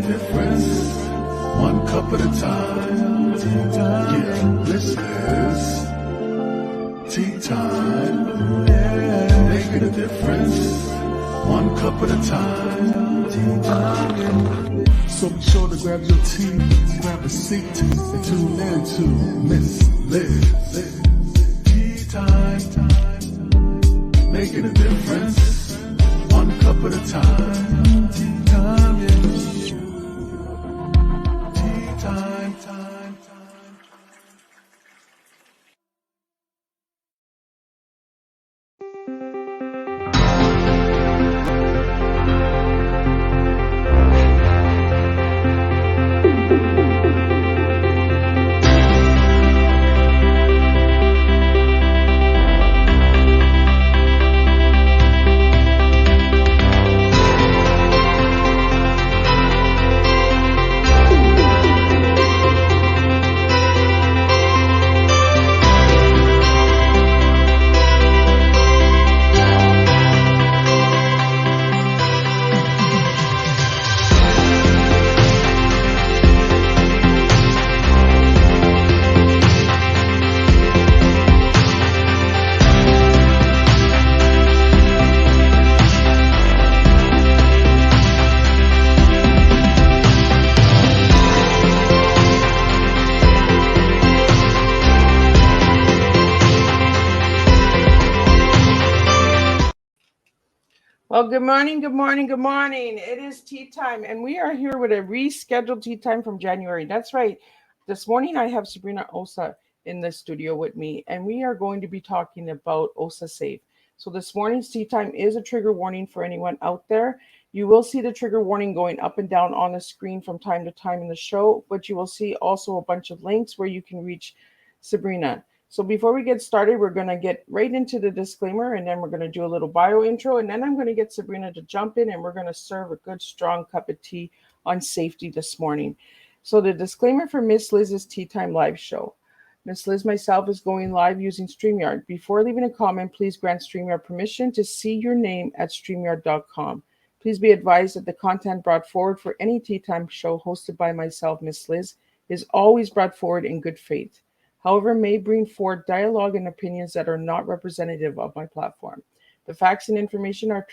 difference, one cup at a time. Yeah, this is tea time. Yeah, making a difference, one cup at a time. So be sure to grab your tea, grab a seat, and tune in to Miss Liz. Tea time, making a difference, one cup at a time. Tea time, yeah. Tea time, time. Well, good morning, good morning, good morning. It is tea time, and we are here with a rescheduled tea time from January. That's right. This morning I have Sabrina Osso in the studio with me, and we are going to be talking about OSSO SAFE. So this morning's tea time is a trigger warning for anyone out there. You will see the trigger warning going up and down on the screen from time to time in the show, but you will see also a bunch of links where you can reach Sabrina. So before we get started, we're going to get right into the disclaimer, and then we're going to do a little bio intro, and then I'm going to get Sabrina to jump in, and we're going to serve a good strong cup of tea on safety this morning. So the disclaimer for Miss Liz's Tea Time live show. Miss Liz myself is going live using StreamYard. Before leaving a comment, please grant StreamYard permission to see your name at StreamYard.com. Please be advised that the content brought forward for any Tea Time show hosted by myself, Miss Liz, is always brought forward in good faith. However, may bring forth dialogue and opinions that are not representative of my platform. The facts and information are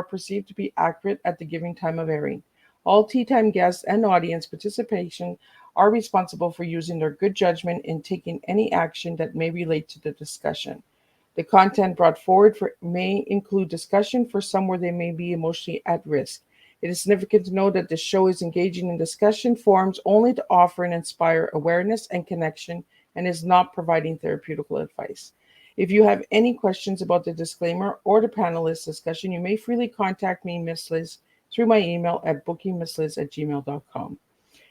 perceived to be accurate at the given time of airing. All Tea Time guests and audience participation are responsible for using their good judgment in taking any action that may relate to the discussion. The content brought forward may include discussion for some where they may be emotionally at risk. It is significant to know that the show is engaging in discussion forums only to offer and inspire awareness and connection, and is not providing therapeutical advice. If you have any questions about the disclaimer or the panelist discussion, you may freely contact me, Miss Liz, through my email at bookingmissliz@gmail.com.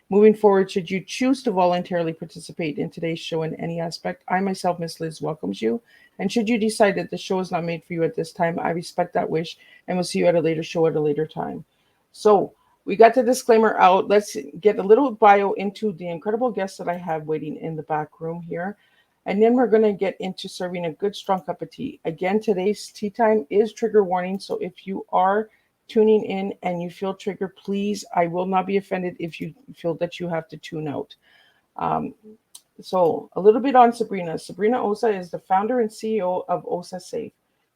Moving forward, should you choose to voluntarily participate in today's show in any aspect, I myself, Miss Liz, welcomes you. And should you decide that the show is not made for you at this time, I respect that wish and will see you at a later show at a later time. So, we got the disclaimer out. Let's get a little bio into the incredible guests that I have waiting in the back room here. And then we're going to get into serving a good strong cup of tea. Again, today's tea time is trigger warning. So if you are tuning in and you feel triggered, please, I will not be offended if you feel that you have to tune out. So a little bit on Sabrina. Sabrina Osso is the founder and CEO of OSSO SAFE.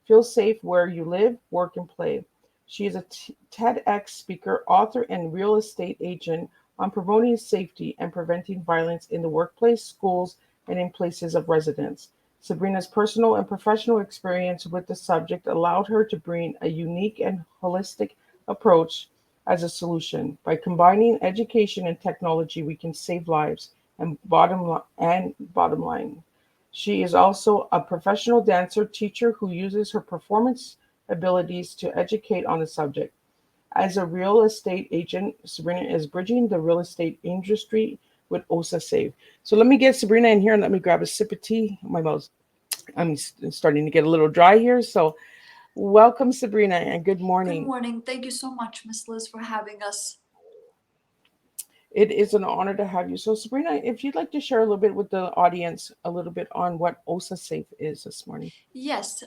Feel safe where you live, work, and play. She is a TEDx speaker, author, and real estate agent on promoting safety and preventing violence in the workplace, schools, and in places of residence. Sabrina's personal and professional experience with the subject allowed her to bring a unique and holistic approach as a solution. By combining education and technology, we can save lives and bottom line. She is also a professional dancer teacher who uses her performance abilities to educate on the subject. As a real estate agent, Sabrina is bridging the real estate industry with OSSO SAFE. So let me get Sabrina in here and let me grab a sip of tea. My mouth, I'm starting to get a little dry here. So welcome, Sabrina, and good morning. Good morning. Thank you so much, Miss Liz, for having us. It is an honor to have you. So Sabrina, if you'd like to share a little bit with the audience, a little bit on what OSSO SAFE is this morning. Yes,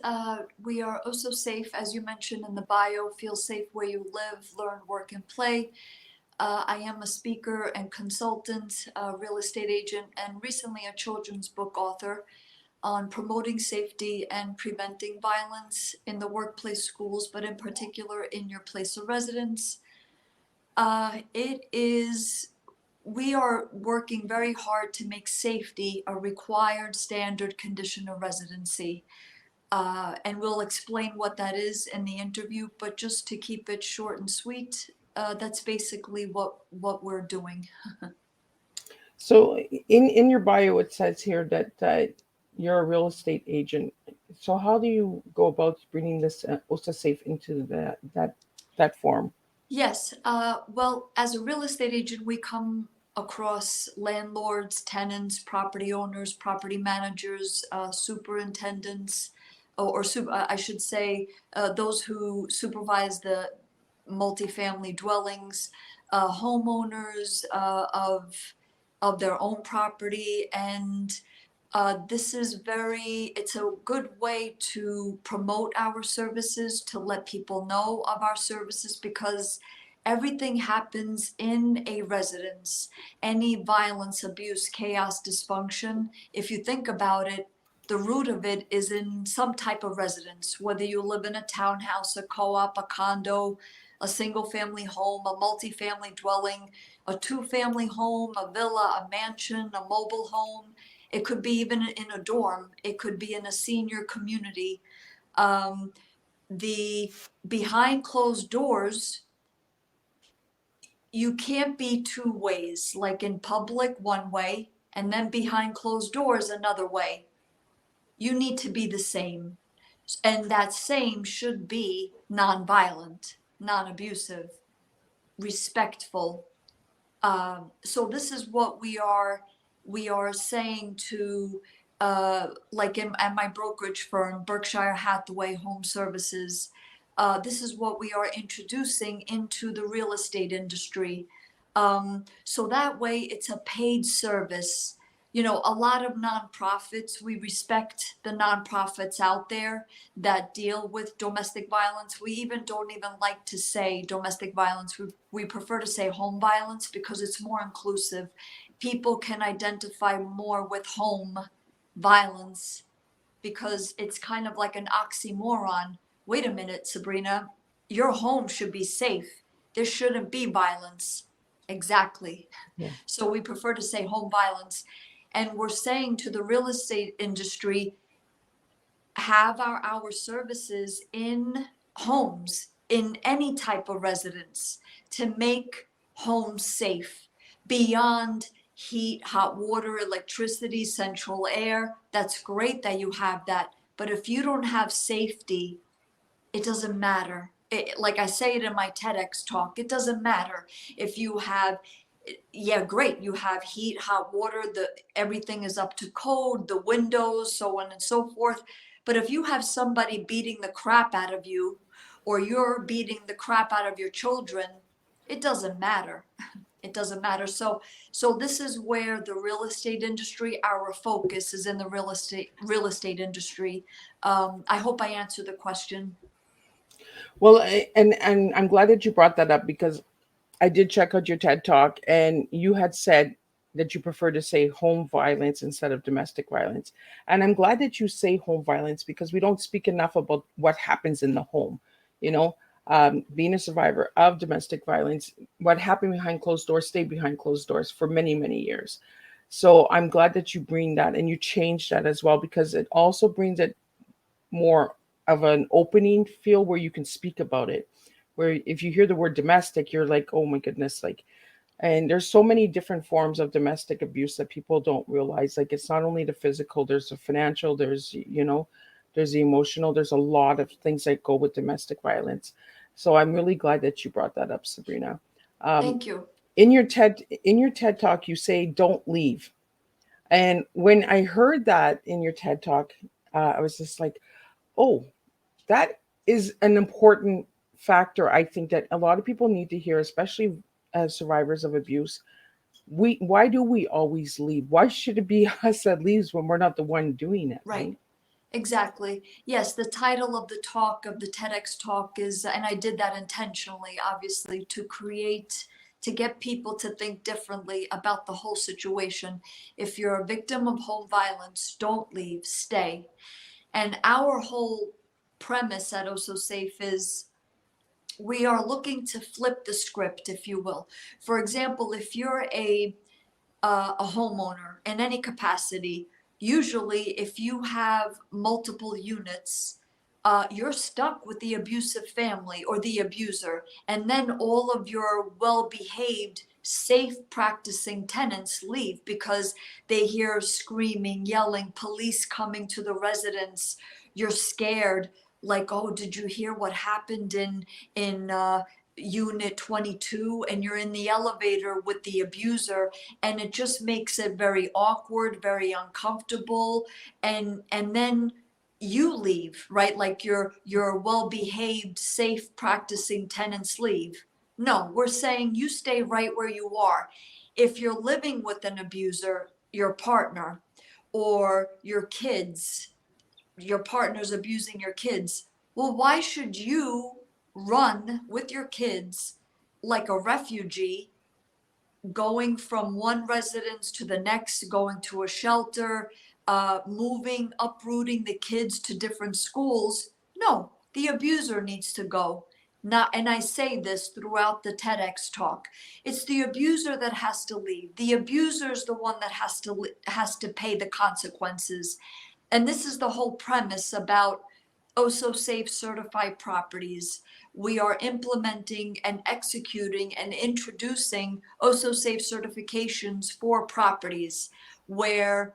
we are OSSO SAFE, as you mentioned in the bio. Feel safe where you live, learn, work, and play. I am a speaker and consultant, real estate agent, and recently a children's book author on promoting safety and preventing violence in the workplace, schools, but in particular in your place of residence. We are working very hard to make safety a required standard condition of residency. And we'll explain what that is in the interview, but just to keep it short and sweet, that's basically what we're doing. So in your bio, it says here that you're a real estate agent. So how do you go about bringing this OSSA SAFE into that form? Yes, well, as a real estate agent, we come across landlords, tenants, property owners, property managers, superintendents, I should say, those who supervise the multifamily dwellings, homeowners of their own property, and it's a good way to promote our services, to let people know of our services, because everything happens in a residence. Any violence, abuse, chaos, dysfunction, if you think about it, the root of it is in some type of residence, whether you live in a townhouse, a co-op, a condo, a single family home, a multifamily dwelling, a two-family home, a villa, a mansion, a mobile home. It could be even in a dorm. It could be in a senior community. The behind closed doors, you can't be two ways, like in public, one way, and then behind closed doors, another way. You need to be the same. And that same should be nonviolent, non-abusive, respectful. So this is what we are saying to, like at my brokerage firm, Berkshire Hathaway Home Services. This is what we are introducing into the real estate industry. So that way it's a paid service. You know, a lot of nonprofits, we respect the nonprofits out there that deal with domestic violence. We don't even like to say domestic violence. We prefer to say home violence because it's more inclusive. People can identify more with home violence because it's kind of like an oxymoron. Wait a minute, Sabrina, your home should be safe. There shouldn't be violence. Exactly. Yeah. So we prefer to say home violence. And we're saying to the real estate industry, have our services in homes, in any type of residence, to make homes safe beyond heat, hot water, electricity, central air. That's great that you have that. But if you don't have safety, it doesn't matter. Like I say it in my TEDx talk, it doesn't matter if you have, yeah, great, you have heat, hot water, everything is up to code, the windows, so on and so forth. But if you have somebody beating the crap out of you, or you're beating the crap out of your children, it doesn't matter. It doesn't matter. So this is where the real estate industry, our focus is in the real estate industry. I hope I answered the question. Well, and I'm glad that you brought that up because I did check out your TED talk, and you had said that you prefer to say home violence instead of domestic violence. And I'm glad that you say home violence because we don't speak enough about what happens in the home. You know, being a survivor of domestic violence, what happened behind closed doors stayed behind closed doors for many, many years. So I'm glad that you bring that and you change that as well because it also brings it more of an opening feel where you can speak about it. Where if you hear the word domestic, you're like, oh my goodness, like, and there's so many different forms of domestic abuse that people don't realize. Like, it's not only the physical, there's the financial, there's the emotional, there's a lot of things that go with domestic violence. So I'm really glad that you brought that up, Sabrina. Thank you. In your TED talk, you say don't leave. And when I heard that in your TED talk, I was just like, oh, that is an important factor. I think that a lot of people need to hear, especially as survivors of abuse. Why do we always leave? Why should it be us that leaves when we're not the one doing it? Right. Exactly. Yes, the title of the talk, of the TEDx talk is, and I did that intentionally, obviously, to create to get people to think differently about the whole situation. If you're a victim of home violence, don't leave, stay. And our whole premise at OSSO SAFE is we are looking to flip the script, if you will. For example, if you're a homeowner in any capacity, usually if you have multiple units, you're stuck with the abusive family or the abuser, and then all of your well-behaved, safe practicing tenants leave because they hear screaming, yelling, police coming to the residence. You're scared, like, oh, did you hear what happened in unit 22? And you're in the elevator with the abuser, and it just makes it very awkward, very uncomfortable, and then you leave, right? Like your well-behaved, safe practicing tenants leave. No, we're saying you stay right where you are. If you're living with an abuser, your partner or your kids, your partner's abusing your kids, well, why should you run with your kids like a refugee, going from one residence to the next, going to a shelter, moving, uprooting the kids to different schools? No, the abuser needs to go. Not, and I say this throughout the TEDx talk. It's the abuser that has to leave. The abuser is the one that has to pay the consequences. And this is the whole premise about OSSO SAFE certified properties. We are implementing and executing and introducing OSSO SAFE certifications for properties where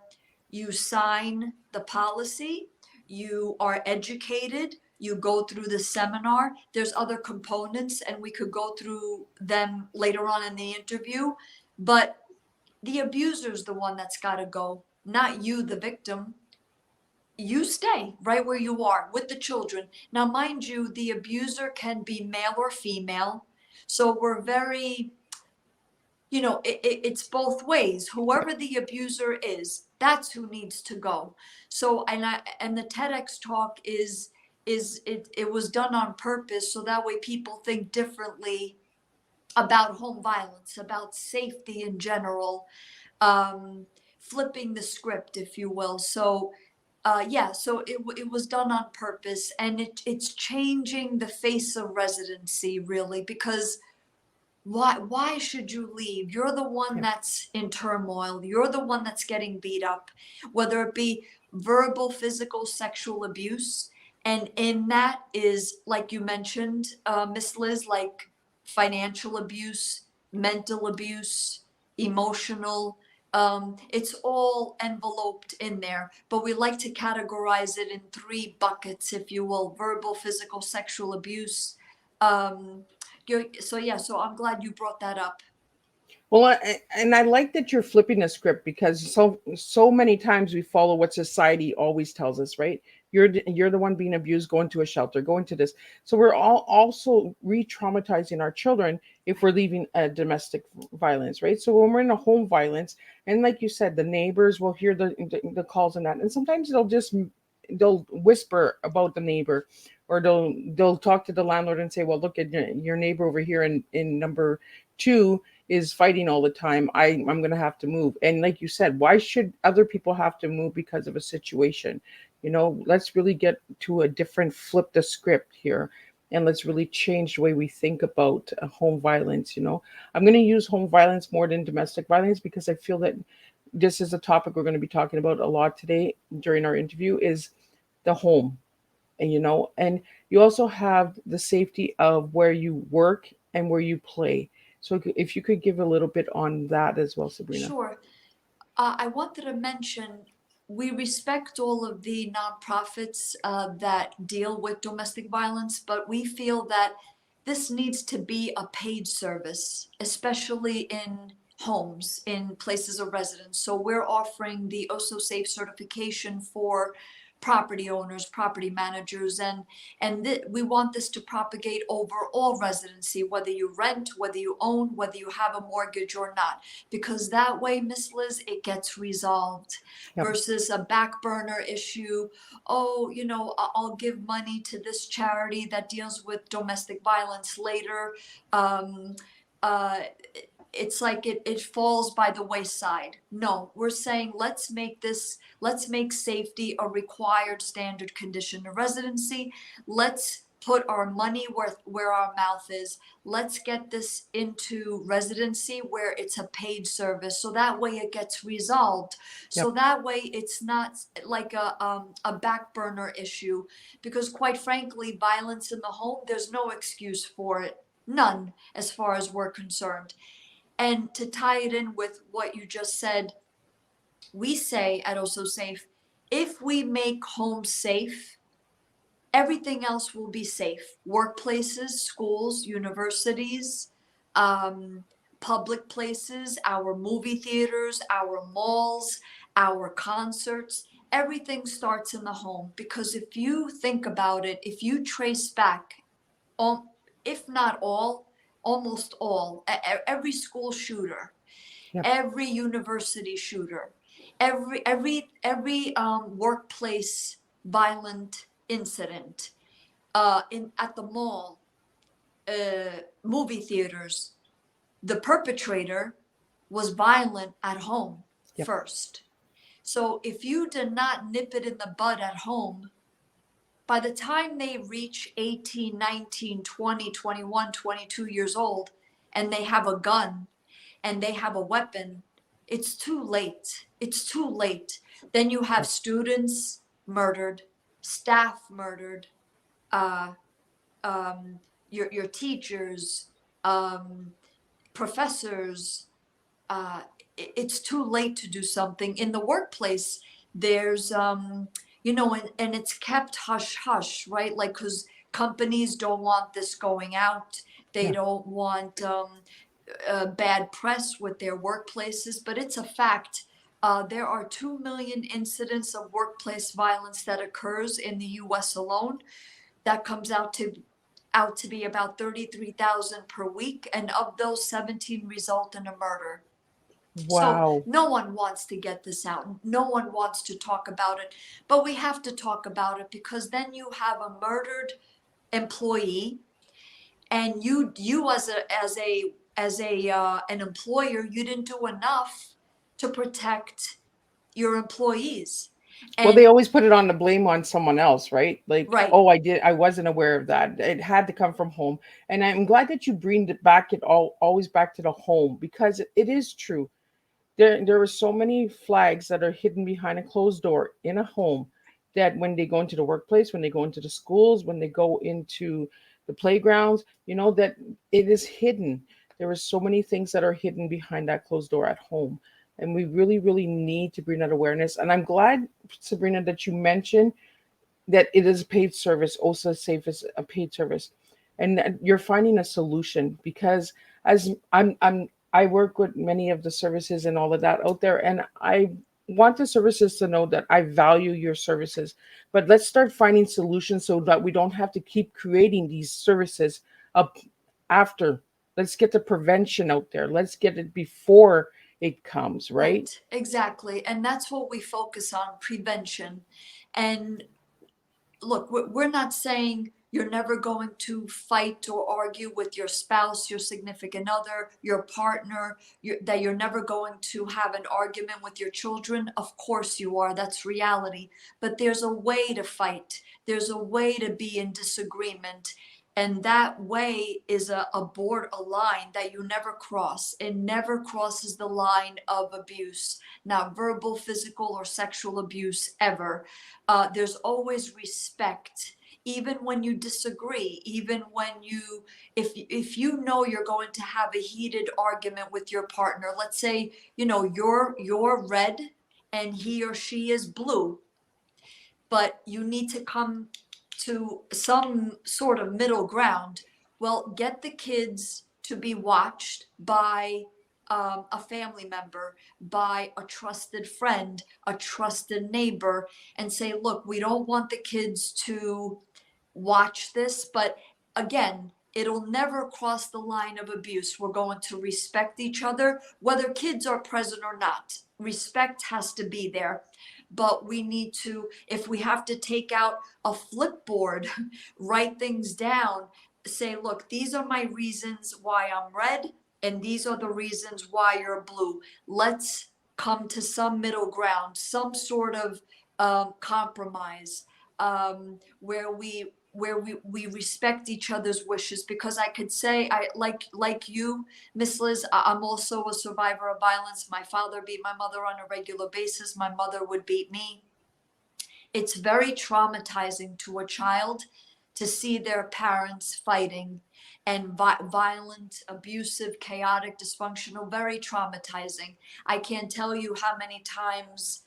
you sign the policy, you are educated, you go through the seminar. There's other components, and we could go through them later on in the interview. But the abuser is the one that's got to go, not you, the victim. You stay right where you are with the children. Now, mind you, the abuser can be male or female. So we're very, it's both ways. Whoever the abuser is, that's who needs to go. So, and the TEDx talk it was done on purpose so that way people think differently about home violence, about safety in general, flipping the script, if you will. So so it was done on purpose, and it's changing the face of residency, really, because why should you leave? You're the one that's in turmoil. You're the one that's getting beat up, whether it be verbal, physical, sexual abuse. And in that is, like you mentioned, Miss Liz, like financial abuse, mental abuse, emotional. It's all enveloped in there, but we like to categorize it in three buckets, if you will: verbal, physical, sexual abuse. So I'm glad you brought that up. Well, and I like that you're flipping the script, because so many times we follow what society always tells us, right? You're the one being abused, going to a shelter, going to this. So we're all also re-traumatizing our children if we're leaving a domestic violence, right? So when we're in a home violence, and like you said, the neighbors will hear the calls and that, and sometimes they'll whisper about the neighbor, or they'll talk to the landlord and say, well, look at your neighbor over here in number 2 is fighting all the time. I'm going to have to move. And like you said, why should other people have to move because of a situation? Let's really get to a different, flip the script here. And let's really change the way we think about home violence. I'm going to use home violence more than domestic violence, because I feel that this is a topic we're going to be talking about a lot today during our interview, is the home. And you also have the safety of where you work and where you play. So if you could give a little bit on that as well, Sabrina. Sure. I wanted to mention, we respect all of the nonprofits that deal with domestic violence, but we feel that this needs to be a paid service, especially in homes, in places of residence. So we're offering the OSSO SAFE certification for property owners, property managers, and we want this to propagate over all residency, whether you rent, whether you own, whether you have a mortgage or not, because that way, Miss Liz, it gets resolved. Yep. Versus a back burner issue. Oh, I'll give money to this charity that deals with domestic violence later. uh, it's like it falls by the wayside. No, we're saying let's make safety a required standard condition of residency. Let's put our money where our mouth is. Let's get this into residency where it's a paid service, so that way it gets resolved. So Yep. that way it's not like a back burner issue, because quite frankly, violence in the home, there's no excuse for it. None, as far as we're concerned. And to tie it in with what you just said, we say at OSSO SAFE, if we make homes safe, everything else will be safe. Workplaces, schools, universities, public places, our movie theaters, our malls, our concerts, everything starts in the home. Because if you think about it, if you trace back, if not all, almost all, every school shooter, Yep. every university shooter, every workplace violent incident, in at the mall, movie theaters, the perpetrator was violent at home Yep. first. So if you did not nip it in the bud at home, by the time they reach 18, 19, 20, 21, 22 years old, and they have a gun and they have a weapon, it's too late. It's too late. Then you have students murdered, staff murdered, uh, your teachers, professors. It's too late to do something. In the workplace, there's, and it's kept hush hush, right? Like, because companies don't want this going out. They Yeah. don't want bad press with their workplaces, but it's a fact. There are 2 million incidents of workplace violence that occurs in the US alone. That comes out to be about 33,000 per week, and of those 17 result in a murder. So Wow. no one wants to get this out. No one wants to talk about it, but we have to talk about it, because then you have a murdered employee, and you as an employer, you didn't do enough to protect your employees. Well, they And always put it on the blame on someone else, right? Like, right, oh, I wasn't aware of that. It had to come from home. And I'm glad that you bring it always back to the home, because it is true. There are so many flags that are hidden behind a closed door in a home, that when they go into the workplace, when they go into the schools, when they go into the playgrounds, that it is hidden. There are so many things that are hidden behind that closed door at home. And we really, really need to bring that awareness. And I'm glad, Sabrina, that you mentioned that it is a paid service. OSSO SAFE is a paid service, and that you're finding a solution. Because as I work with many of the services and all of that out there, and I want the services to know that I value your services. But let's start finding solutions so that we don't have to keep creating these services up after. Let's get the prevention out there. Let's get it before it comes, right? right, exactly. And that's what we focus on, prevention. And look, we're not saying you're never going to fight or argue with your spouse, your significant other, your partner, that you're never going to have an argument with your children. Of course you are. That's reality. But there's a way to fight. There's a way to be in disagreement. And that way is a line that you never cross. It never crosses the line of abuse, not verbal, physical, or sexual abuse ever. There's always respect, even when you disagree, even when if you know you're going to have a heated argument with your partner. Let's say, you're red and he or she is blue, but you need to come to some sort of middle ground. Well, get the kids to be watched by a family member, by a trusted friend, a trusted neighbor, and say, look, we don't want the kids to watch this, but again, it'll never cross the line of abuse. We're going to respect each other, whether kids are present or not. Respect has to be there. But we need to, if we have to take out a flipboard, write things down, say, look, these are my reasons why I'm red. and these are the reasons why you're blue. Let's come to some middle ground, some sort of compromise, where we respect each other's wishes. Because I could say, I like you, Miss Liz, I'm also a survivor of violence. My father beat my mother on a regular basis. My mother would beat me. It's very traumatizing to a child to see their parents fighting, and violent, abusive, chaotic, dysfunctional, very traumatizing. I can't tell you how many times,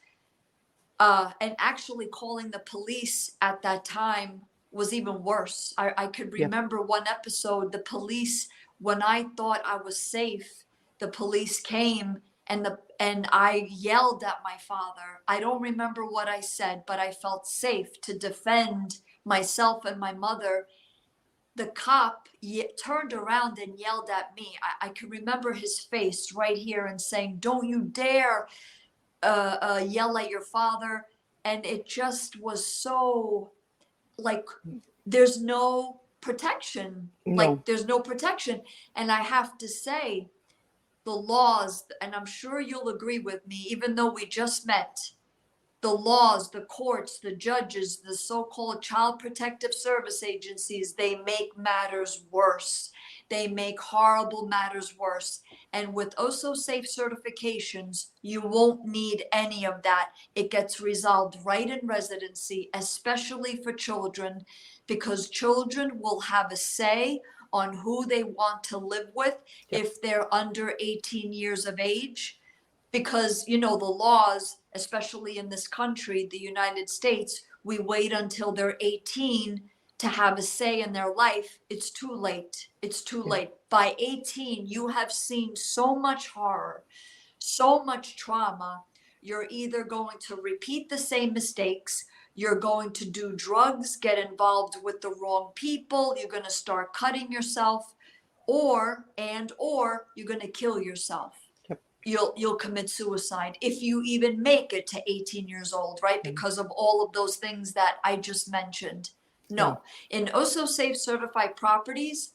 and actually calling the police at that time was even worse. I could Yeah. remember one episode, the police, when I thought I was safe, the police came, and I yelled at my father. I don't remember what I said, but I felt safe to defend myself and my mother. The cop turned around and yelled at me. I can remember his face right here, and saying, "Don't you dare yell at your father." And it just was so, like, there's no protection. No. Like, there's no protection. And I have to say, the laws, and I'm sure you'll agree with me, even though we just met, the laws, the courts, the judges, the so-called child protective service agencies, they make matters worse. They make horrible matters worse. And with OSSO SAFE certifications, you won't need any of that. It gets resolved right in residency, especially for children, because children will have a say on who they want to live with if they're under 18 years of age. Because, the laws, especially in this country, the United States, we wait until they're 18 to have a say in their life. It's too late. It's too Yeah. late. By 18, you have seen so much horror, so much trauma. You're either going to repeat the same mistakes, you're going to do drugs, get involved with the wrong people, you're going to start cutting yourself, or you're going to kill yourself. Yep. You'll commit suicide if you even make it to 18 years old, right? Because of all of those things that I just mentioned. Yeah. No, in OSSO SAFE certified properties,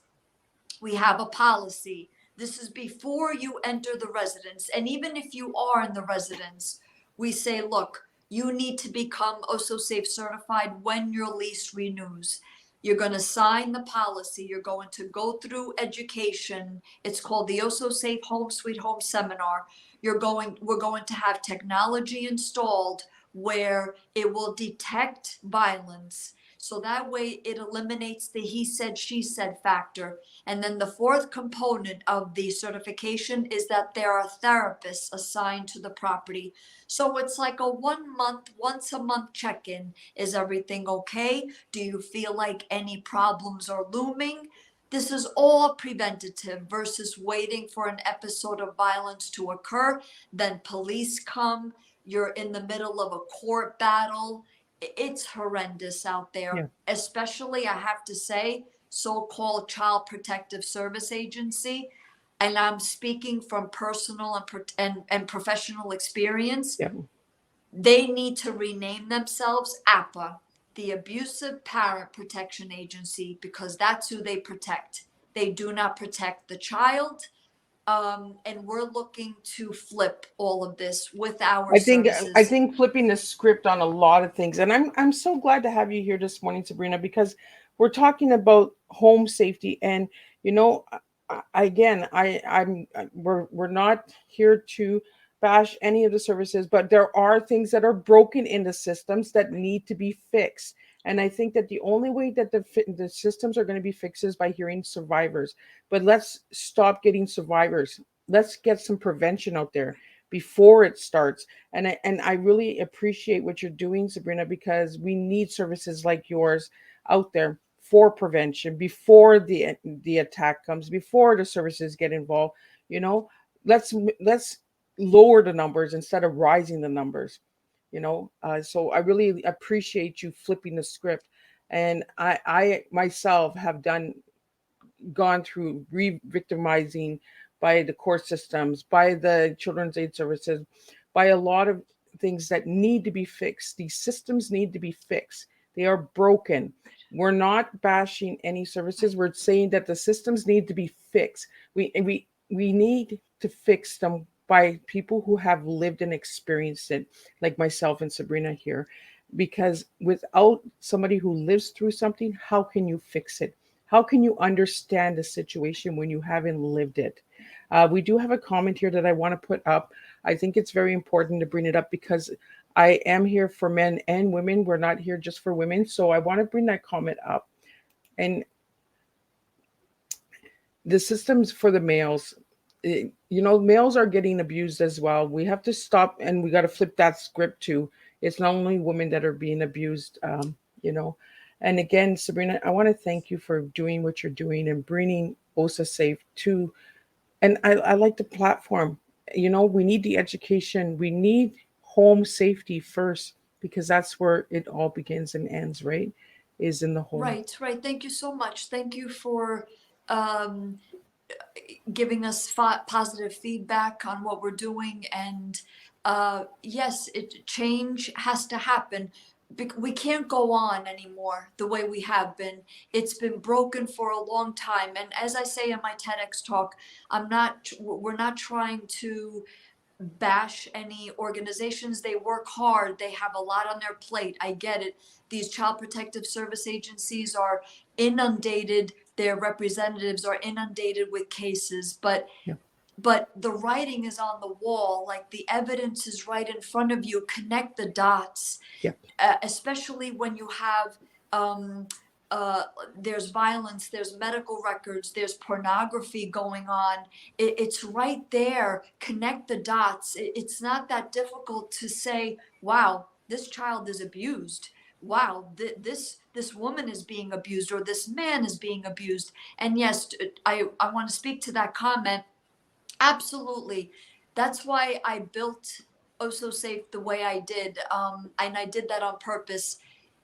we have a policy. This is before you enter the residence. And even if you are in the residence, we say, look, you need to become OSSO SAFE certified when your lease renews. You're going to sign the policy. You're going to go through education. It's called the OSSO SAFE Home Sweet Home Seminar. We're going to have technology installed where it will detect violence. So that way it eliminates the he said, she said factor. And then the fourth component of the certification is that there are therapists assigned to the property. So it's like a once a month check-in. Is everything okay? Do you feel like any problems are looming? This is all preventative versus waiting for an episode of violence to occur. Then police come, you're in the middle of a court battle. It's horrendous out there, Yeah. especially, I have to say, so-called Child Protective Service Agency. And I'm speaking from personal and professional experience. Yeah. They need to rename themselves APA, the Abusive Parent Protection Agency, because that's who they protect. They do not protect the child. And we're looking to flip all of this with our I think services. flipping the script on a lot of things, and I'm so glad to have you here this morning, Sabrina, because we're talking about home safety, and again, we're not here to bash any of the services, but there are things that are broken in the systems that need to be fixed. And I think that the only way that the systems are going to be fixed is by hearing survivors. But let's stop getting survivors. Let's get some prevention out there before it starts. And I really appreciate what you're doing, Sabrina, because we need services like yours out there for prevention before the attack comes, before the services get involved. You know, let's lower the numbers instead of rising the numbers. So I really appreciate you flipping the script. And I myself have gone through re-victimizing by the court systems, by the children's aid services, by a lot of things that need to be fixed. These systems need to be fixed. They are broken. We're not bashing any services. We're saying that the systems need to be fixed. we need to fix them by people who have lived and experienced it, like myself and Sabrina here. Because without somebody who lives through something, how can you fix it? How can you understand the situation when you haven't lived it? We do have a comment here that I want to put up. I think it's very important to bring it up because I am here for men and women. We're not here just for women. So I want to bring that comment up. And the systems for the males, males are getting abused as well. We have to stop, and we got to flip that script too. It's not only women that are being abused, you know. And again, Sabrina, I want to thank you for doing what you're doing and bringing OSA Safe to. And I like the platform. We need the education. We need home safety first because that's where it all begins and ends, right? Is in the home. Right, right. Thank you so much. Thank you for um, giving us positive feedback on what we're doing. And yes, change has to happen. We can't go on anymore the way we have been. It's been broken for a long time. And as I say in my TEDx talk, we're not trying to bash any organizations. They work hard. They have a lot on their plate. I get it. These child protective service agencies are inundated. Their representatives are inundated with cases, but Yeah. but the writing is on the wall. Like the evidence is right in front of you. Connect the dots, Yeah. especially when you have um, uh, there's violence, there's medical records, there's pornography going on. It's right there. Connect the dots. It's not that difficult to say, wow, this child is abused. Wow, this woman is being abused, or this man is being abused. And yes, I want to speak to that comment. Absolutely. That's why I built OSSO SAFE the way I did. And I did that on purpose.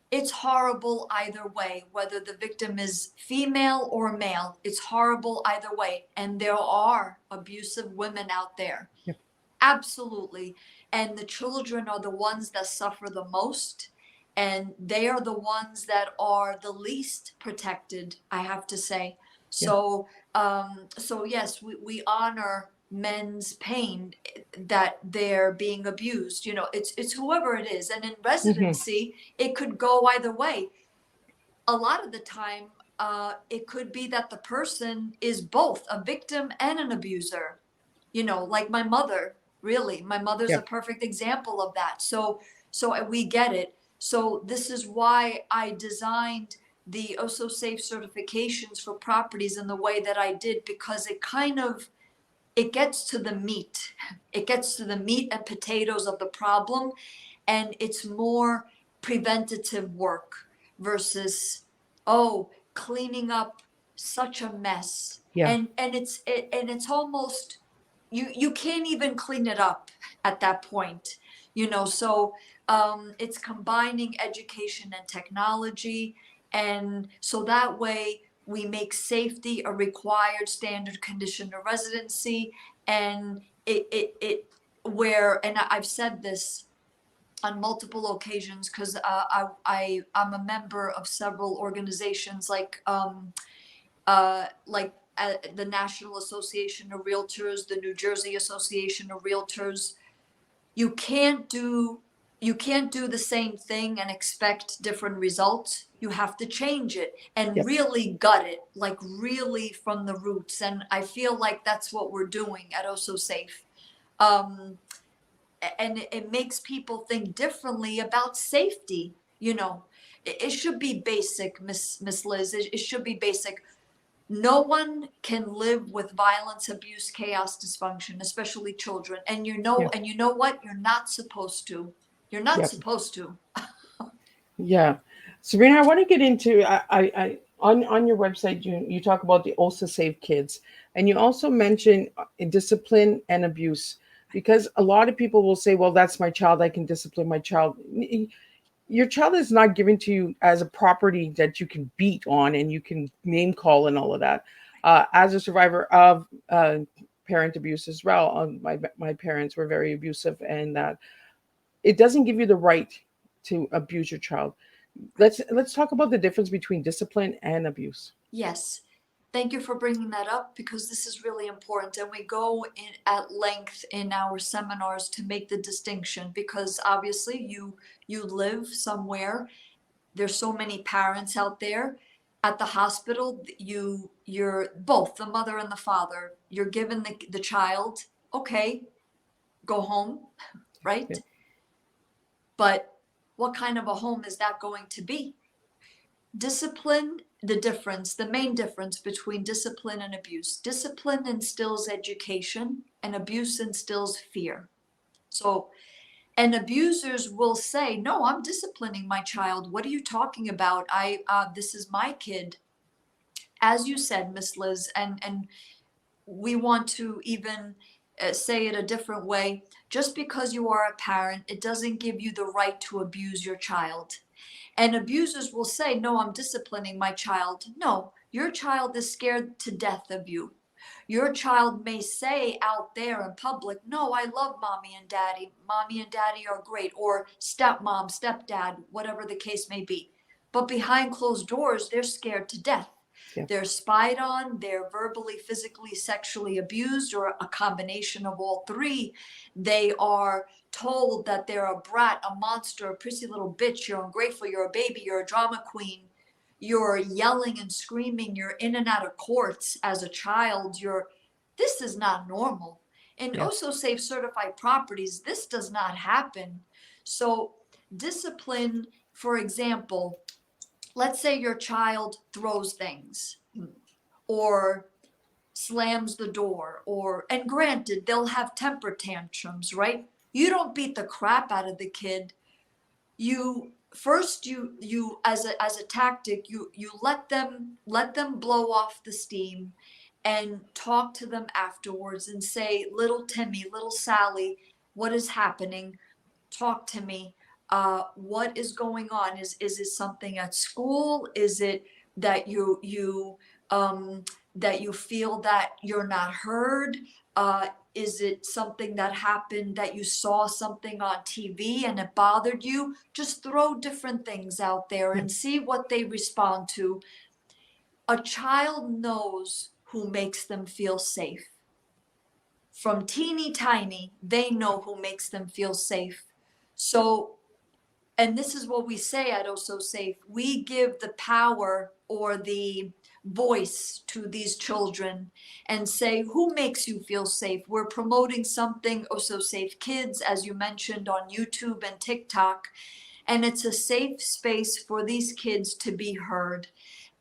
It's horrible either way, whether the victim is female or male. It's horrible either way. And there are abusive women out there. Yeah. Absolutely. And the children are the ones that suffer the most. And they are the ones that are the least protected, I have to say. Yeah. So yes, we honor men's pain that they're being abused. It's whoever it is. And in Hmm. residency, it could go either way. A lot of the time, it could be that the person is both a victim and an abuser. Like my mother, really. My mother's Yeah. a perfect example of that. So we get it. So this is why I designed the OSSO SAFE certifications for properties in the way that I did, because it gets to the meat. It gets to the meat and potatoes of the problem, and it's more preventative work versus, oh, cleaning up such a mess. Yeah. And it's almost, you can't even clean it up at that point. So it's combining education and technology, and so that way we make safety a required standard condition of residency. And it where, and I've said this on multiple occasions, because I'm a member of several organizations like the National Association of Realtors, the New Jersey Association of Realtors. You can't do the same thing and expect different results. You have to change it and Yes. really gut it, like really from the roots. And I feel like that's what we're doing at OSSO SAFE. Um, and it makes people think differently about safety. It should be basic, Miss Liz. It should be basic. No one can live with violence, abuse, chaos, dysfunction, especially children. And Yeah. you know what? You're not supposed to. You're not Yeah. supposed to. Yeah. Sabrina, I want to get into on your website you talk about the OSA Safe Kids, and you also mention discipline and abuse, because a lot of people will say, well, that's my child, I can discipline my child. Your child is not given to you as a property that you can beat on and you can name call and all of that. As a survivor of parent abuse as well, my parents were very abusive, and that it doesn't give you the right to abuse your child. Let's talk about the difference between discipline and abuse. Yes. Thank you for bringing that up, because this is really important, and we go in at length in our seminars to make the distinction, because obviously you live somewhere. There's so many parents out there. At the hospital, you're both the mother and the father. You're given the child, okay, go home, right? Yeah. But what kind of a home is that going to be? Discipline, the main difference between discipline and abuse. Discipline instills education, and abuse instills fear. So, and abusers will say, no, I'm disciplining my child. What are you talking about? This is my kid. As you said, Miss Liz, and we want to even say it a different way. Just because you are a parent, it doesn't give you the right to abuse your child. And abusers will say, no, I'm disciplining my child. No, your child is scared to death of you. Your child may say out there in public, no, I love mommy and daddy. Mommy and daddy are great. Or stepmom, stepdad, whatever the case may be. But behind closed doors, they're scared to death. Yeah. They're spied on, they're verbally, physically, sexually abused, or a combination of all three. They are told that they're a brat, a monster, a prissy little bitch, you're ungrateful, you're a baby, you're a drama queen. You're yelling and screaming, you're in and out of courts as a child. This is not normal. In Yeah. OSSO SAFE certified properties, this does not happen. So discipline, for example, let's say your child throws things or slams the door, and granted, they'll have temper tantrums, right? You don't beat the crap out of the kid. You as a tactic, you let them blow off the steam and talk to them afterwards and say, little Timmy, little Sally, what is happening? Talk to me. What is going on? Is it something at school? Is it that that you feel that you're not heard? Is it something that happened, that you saw something on TV and it bothered you? Just throw different things out there and see what they respond to. A child knows who makes them feel safe. From teeny tiny, they know who makes them feel safe. So, and this is what we say at OSSO SAFE, we give the power or the voice to these children and say, who makes you feel safe? We're promoting something, OSSO SAFE Kids, as you mentioned, on YouTube and TikTok, and it's a safe space for these kids to be heard.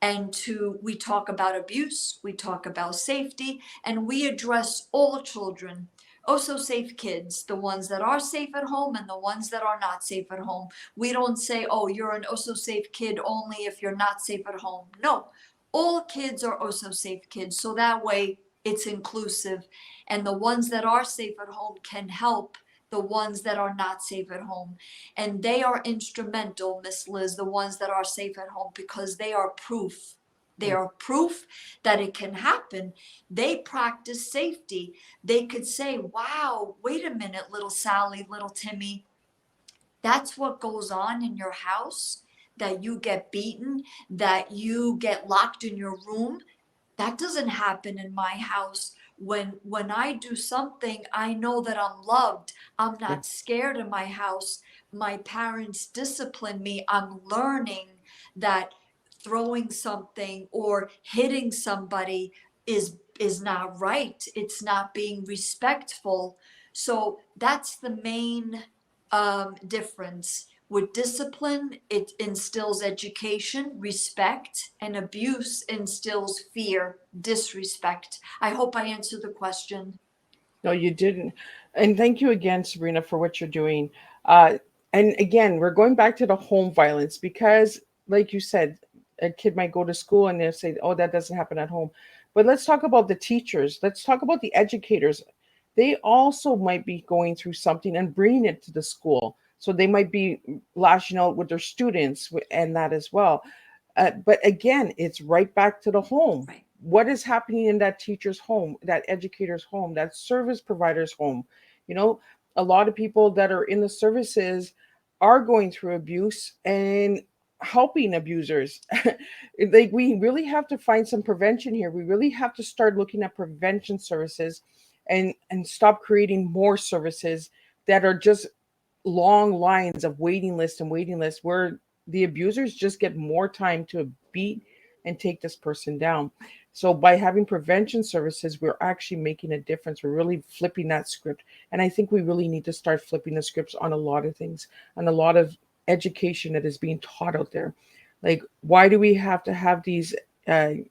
And we talk about abuse, we talk about safety, and we address all children. OSSO SAFE Kids, the ones that are safe at home and the ones that are not safe at home. We don't say, oh, you're an OSSO SAFE kid only if you're not safe at home. No, all kids are OSSO SAFE kids, so that way it's inclusive. And the ones that are safe at home can help the ones that are not safe at home. And they are instrumental, Miss Liz, the ones that are safe at home, because they are proof. They are proof that it can happen. They practice safety. They could say, wow, wait a minute, little Sally, little Timmy, that's what goes on in your house, that you get beaten, that you get locked in your room. That doesn't happen in my house. When I do something, I know that I'm loved. I'm not scared in my house. My parents discipline me. I'm learning that throwing something or hitting somebody is not right. It's not being respectful. So that's the main difference. With discipline, it instills education, respect, and abuse instills fear, disrespect. I hope I answered the question. No, you didn't. And thank you again, Sabrina, for what you're doing. Uh, and again, we're going back to the home violence because, like you said, a kid might go to school and they'll say, oh, that doesn't happen at home. But let's talk about the teachers. Let's talk about the educators. They also might be going through something and bringing it to the school. So they might be lashing out with their students and that as well. But again, it's right back to the home. Right. What is happening in that teacher's home, that educator's home, that service provider's home? You know, a lot of people that are in the services are going through abuse, and helping abusers. Like, we really have to find some prevention here. We really have to start looking at prevention services, and stop creating more services that are just long lines of waiting lists where the abusers just get more time to beat and take this person down. So by having prevention services, we're actually making a difference. We're really flipping that script. And I think we really need to start flipping the scripts on a lot of things, on a lot of education that is being taught out there. Like, why do we have to have these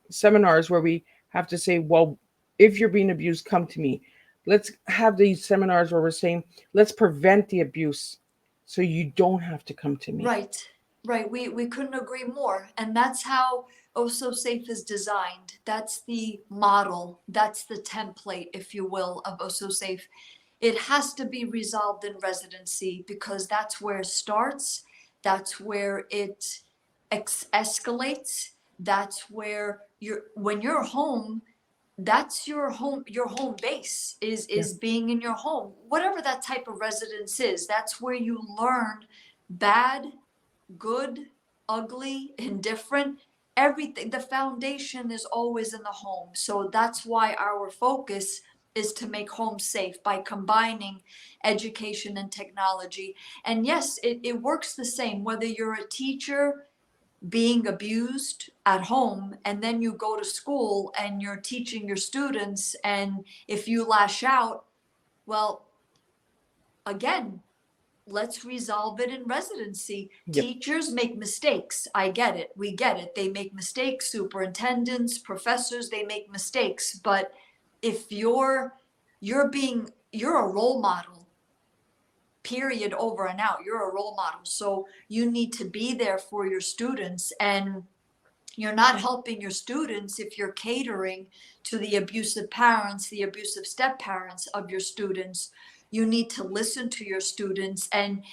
seminars where we have to say, well, if you're being abused, come to me. Let's have these seminars where we're saying, let's prevent the abuse so you don't have to come to me. Right, right. We couldn't agree more. And that's how OSSO SAFE is designed. That's the model. That's the template, if you will, of OSSO SAFE. It has to be resolved in residency because that's where it starts. That's where it escalates. That's where when you're home, that's your home base is being in your home, whatever that type of residence is. That's where you learn bad, good, ugly, indifferent, everything. The foundation is always in the home. So that's why our focus is to make home safe by combining education and technology. And yes, it works the same whether you're a teacher being abused at home and then you go to school and you're teaching your students, and if you lash out, well, again, let's resolve it in residency. Yep. Teachers make mistakes. I get it. We get it. They make mistakes. Superintendents, professors, they make mistakes. But if you're a role model, period, over and out. You're a role model. So you need to be there for your students, and you're not helping your students if you're catering to the abusive parents, the abusive step parents of your students. You need to listen to your students, and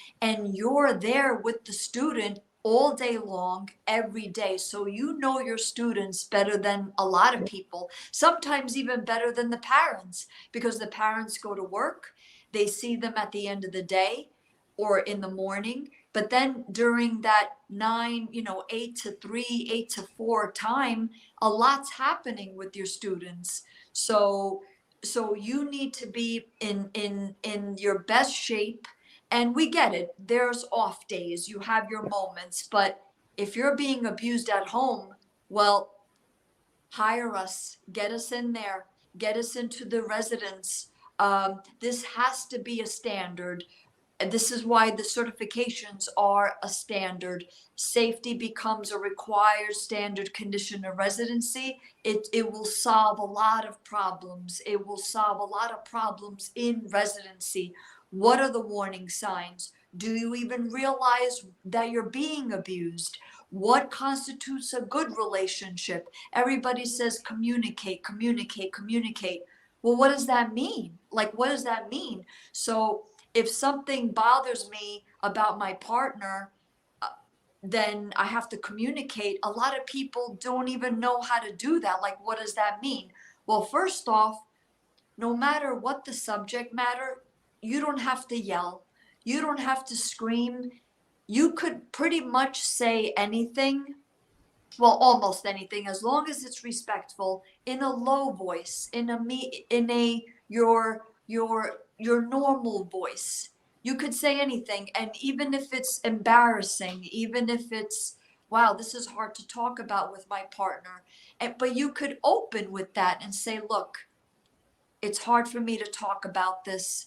you're there with the student all day long, every day. So you know your students better than a lot of people, sometimes even better than the parents, because the parents go to work, they see them at the end of the day or in the morning. But then during that 8 to 3, 8 to 4 time, a lot's happening with your students. So you need to be in your best shape. And we get it. There's off days. You have your moments. But if you're being abused at home, well, hire us, get us in there, get us into the residence. This has to be a standard. And this is why the certifications are a standard. Safety becomes a required standard condition of residency. It will solve a lot of problems. It will solve a lot of problems in residency. What are the warning signs? Do you even realize that you're being abused? What constitutes a good relationship? Everybody says communicate, communicate, communicate. Well, what does that mean? Like, what does that mean? So if something bothers me about my partner, then I have to communicate. A lot of people don't even know how to do that. Like, what does that mean? Well, first off, no matter what the subject matter, you don't have to yell. You don't have to scream. You could pretty much say anything, well, almost anything, as long as it's respectful, in a low voice, in your normal voice. You could say anything, and even if it's embarrassing, even if it's, wow, this is hard to talk about with my partner, but you could open with that and say, look, it's hard for me to talk about this,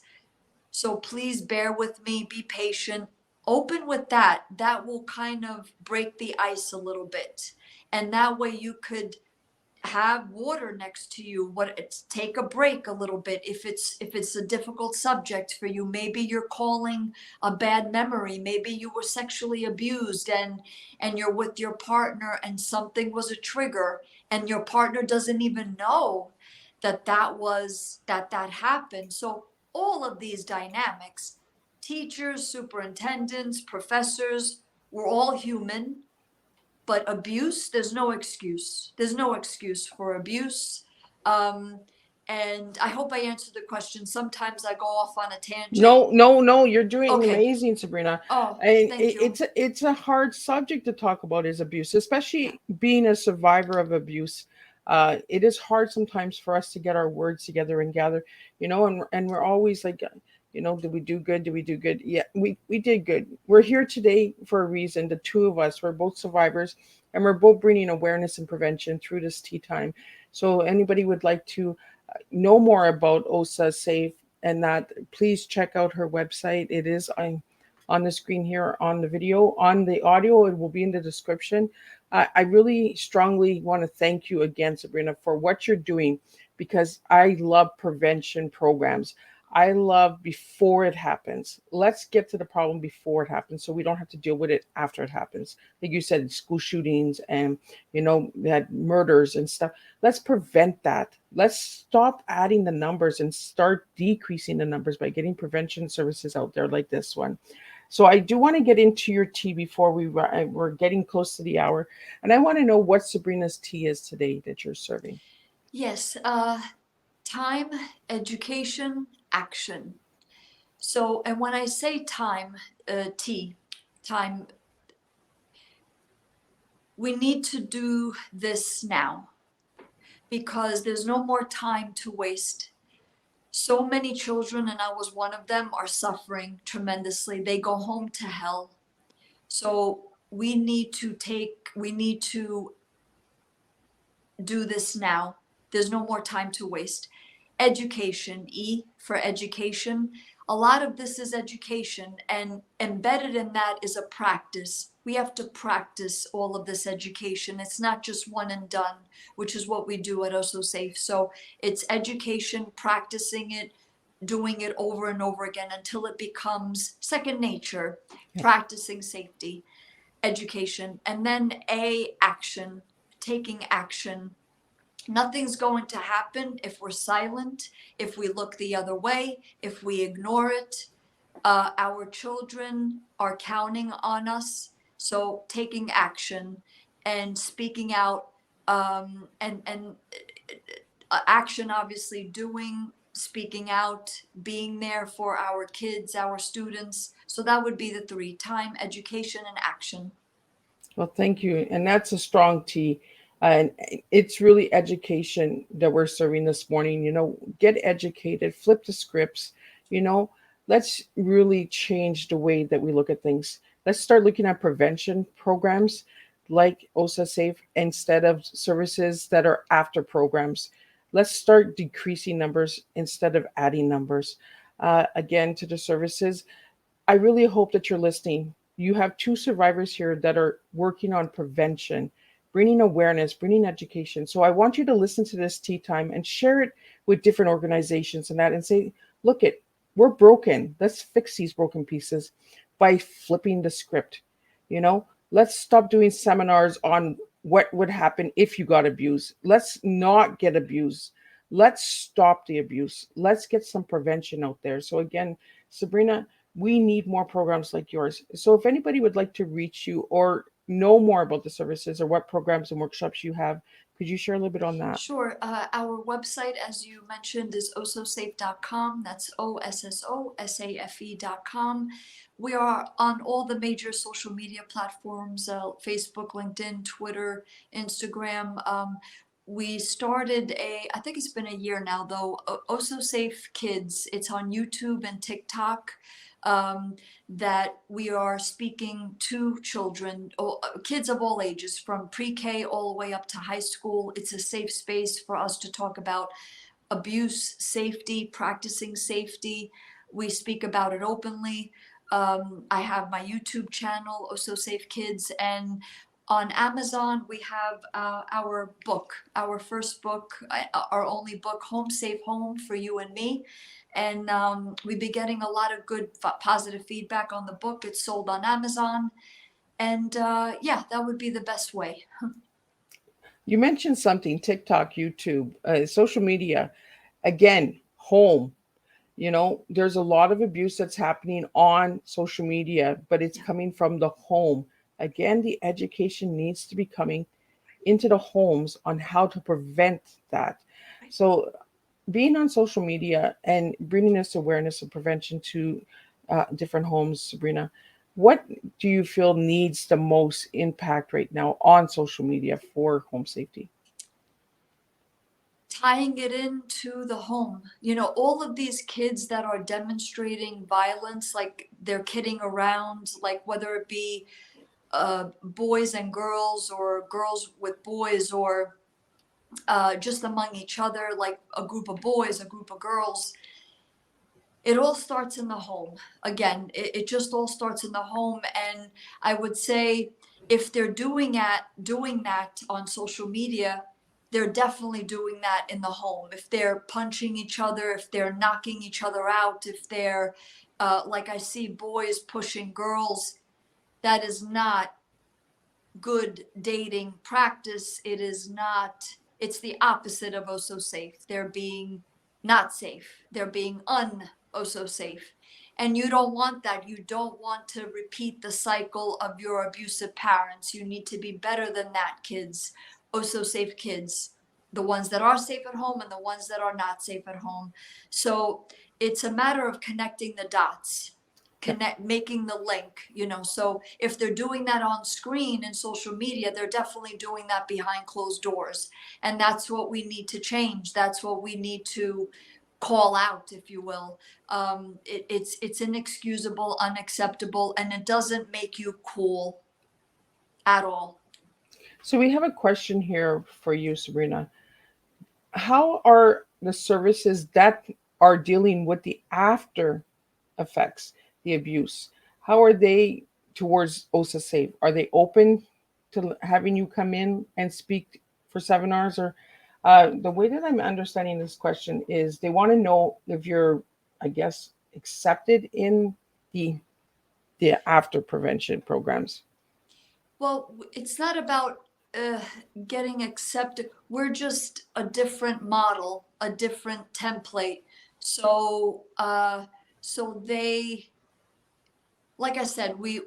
so please bear with me, be patient. Open with that. That will kind of break the ice a little bit. And that way you could have water next to you. Take a break a little bit if it's a difficult subject for you. Maybe you're calling a bad memory. Maybe you were sexually abused and you're with your partner and something was a trigger and your partner doesn't even know that happened. So all of these dynamics, teachers, superintendents, professors, we're all human. But abuse, there's no excuse. There's no excuse for abuse. And I hope I answered the question. Sometimes I go off on a tangent. No, you're doing Okay. amazing, Sabrina. Oh, And thank you. it's a hard subject to talk about is abuse, especially being a survivor of abuse. It is hard sometimes for us to get our words together and gather, and we're always like, did we do good? Did we do good? Yeah, we did good. We're here today for a reason. The two of us, we're both survivors, and we're both bringing awareness and prevention through this tea time. So anybody would like to know more about OSSA SAFE and that, please check out her website. It is on the screen here, on the video, on the audio. It will be in the description. I really strongly want to thank you again, Sabrina, for what you're doing, because I love prevention programs. I love before it happens. Let's get to the problem before it happens so we don't have to deal with it after it happens. Like you said, school shootings and, we had murders and stuff. Let's prevent that. Let's stop adding the numbers and start decreasing the numbers by getting prevention services out there like this one. So I do want to get into your tea before we're getting close to the hour. And I want to know what Sabrina's tea is today that you're serving. Yes. Time, education, action. So, and when I say time, time, we need to do this now because there's no more time to waste. So many children, and I was one of them, are suffering tremendously. They go home to hell. So we need to do this now. There's no more time to waste. Education, E for education. A lot of this is education, and embedded in that is a practice. We have to practice all of this education. It's not just one and done, which is what we do at OSSO SAFE. So it's education, practicing it, doing it over and over again until it becomes second nature, practicing safety, education, and then action, taking action. Nothing's going to happen if we're silent, if we look the other way, if we ignore it. Our children are counting on us. So taking action and speaking out, and action, obviously doing, speaking out, being there for our kids, our students. So that would be the three: time, education, and action. Well, thank you. And that's a strong tea. And it's really education that we're serving this morning. Get educated, flip the scripts, you know, let's really change the way that we look at things. Let's start looking at prevention programs like OSA Safe instead of services that are after programs. Let's start decreasing numbers instead of adding numbers. Again, to the services, I really hope that you're listening. You have two survivors here that are working on prevention, bringing awareness, bringing education. So I want you to listen to this tea time and share it with different organizations and that, and say, look it, we're broken. Let's fix these broken pieces by flipping the script. Let's stop doing seminars on what would happen if you got abused. Let's not get abused. Let's stop the abuse. Let's get some prevention out there. So again, Sabrina, we need more programs like yours. So if anybody would like to reach you or know more about the services or what programs and workshops you have, could you share a little bit on that? Sure. Our website, as you mentioned, is ossosafe.com. That's OSSOSAFE.com. We are on all the major social media platforms, Facebook, LinkedIn, Twitter, Instagram. We started I think it's been a year now though, OSSO SAFE Kids. It's on YouTube and TikTok. That we are speaking to children, kids of all ages, from pre-K all the way up to high school. It's a safe space for us to talk about abuse, safety, practicing safety. We speak about it openly. I have my YouTube channel, OSSO SAFE Kids, and on Amazon we have our book, our first book, our only book, Home Safe Home for You and Me. And we've been getting a lot of good positive feedback on the book. It's sold on Amazon. And yeah, that would be the best way. You mentioned something, TikTok, YouTube, social media. Again, home. There's a lot of abuse that's happening on social media, but it's coming from the home. Again, the education needs to be coming into the homes on how to prevent that. So being on social media and bringing this awareness of prevention to different homes, Sabrina, what do you feel needs the most impact right now on social media for home safety? Tying it into the home. You know, all of these kids that are demonstrating violence, like they're kidding around, like whether it be boys and girls or girls with boys or just among each other, like a group of boys, a group of girls. It all starts in the home. Again, it just all starts in the home. And I would say if they're doing that on social media, they're definitely doing that in the home. If they're punching each other, if they're knocking each other out, if they're like I see boys pushing girls, that is not good dating practice. It is not, it's the opposite of OSSO safe. They're being not safe. They're being OSSO safe. And you don't want that. You don't want to repeat the cycle of your abusive parents. You need to be better than that, kids. OSSO safe kids. The ones that are safe at home and the ones that are not safe at home. So it's a matter of connecting the dots, making the link, you know. So if they're doing that on screen and social media, they're definitely doing that behind closed doors, and that's what we need to change. That's what we need to call out, if you will. It's inexcusable, unacceptable, and it doesn't make you cool at all. So we have a question here for you, Sabrina. How are the services that are dealing with the after effects, the abuse, how are they towards OSA Safe? Are they open to having you come in and speak for 7 hours? Or the way that I'm understanding this question is they want to know if you're, I guess, accepted in the the after prevention programs. Well, it's not about uh, getting accepted. We're just a different model, a different template. So, so they, like I said, we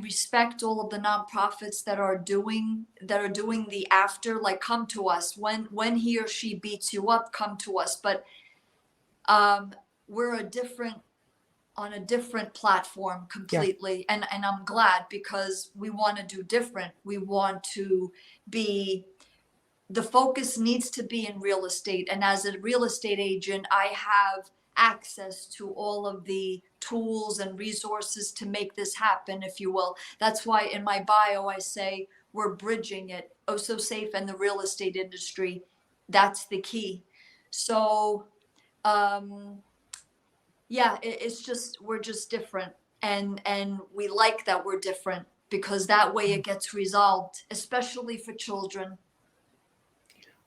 respect all of the nonprofits that are doing the after. Like, come to us when he or she beats you up. Come to us. But um, we're a different on a different platform Yeah. completely, and I'm glad because we want to do different. We want to be, the focus needs to be in real estate, and as a real estate agent I have access to all of the tools and resources to make this happen, if you will. That's why in my bio I say we're bridging it, oh so safe, and the real estate industry. That's the key. So um yeah, it's just we're just different, and we like that we're different because that way it gets resolved, especially for children.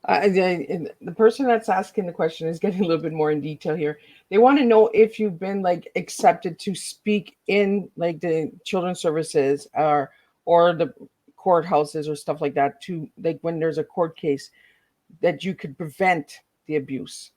The person that's asking the question is getting a little bit more in detail here. They want to know if you've been like accepted to speak in like the children's services or the courthouses or stuff like that, to like when there's a court case that you could prevent the abuse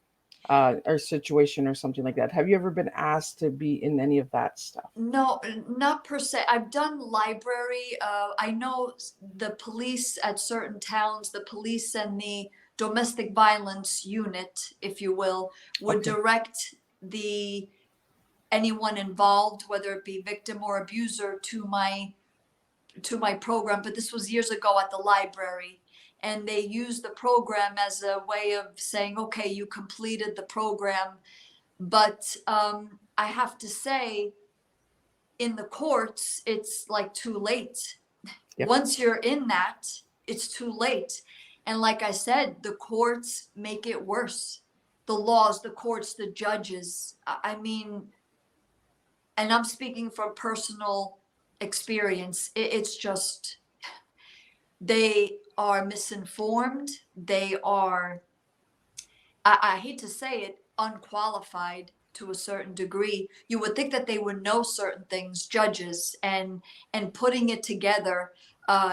or situation or something like that. Have you ever been asked to be in any of that stuff? No, not per se. I've done library. I know the police at certain towns, the police and the domestic violence unit, if you will, would Okay. direct the anyone involved, whether it be victim or abuser, to my program. But this was years ago at the library, and they used the program as a way of saying, okay, you completed the program. But I have to say, in the courts, it's like too late. Yep. Once you're in that, it's too late. And like I said, the courts make it worse. The laws, the courts, the judges. I mean, and I'm speaking from personal experience. It's just, they are misinformed. They are, I hate to say it, unqualified to a certain degree. You would think that they would know certain things, judges, and putting it together.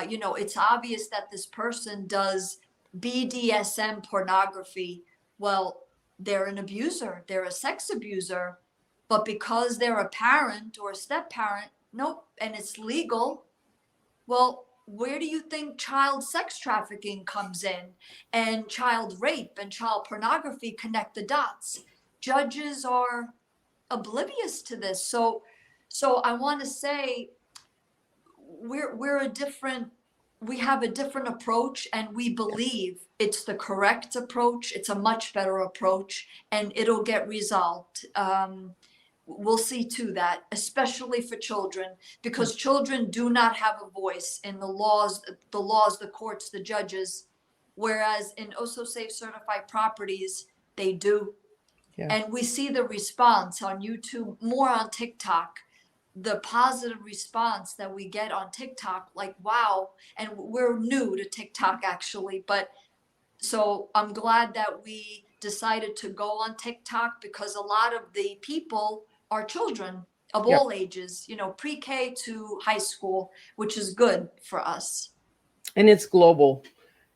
You know, it's obvious that this person does BDSM pornography. Well, they're an abuser, they're a sex abuser, but because they're a parent or a step parent, nope, and it's legal. Well, where do you think child sex trafficking comes in, and child rape and child pornography? Connect the dots. Judges are oblivious to this. So I want to say we're a different, we have a different approach, and we believe it's the correct approach. It's a much better approach, and it'll get resolved. We'll see to that, especially for children, because children do not have a voice in the laws, the courts, the judges, whereas in OSSO SAFE certified properties, they do. Yeah. And we see the response on YouTube, more on TikTok, the positive response that we get on TikTok, like, wow. And we're new to TikTok actually, but so I'm glad that we decided to go on TikTok, because a lot of the people are children of Yep. all ages, you know, pre-K to high school, which is good for us. And it's global.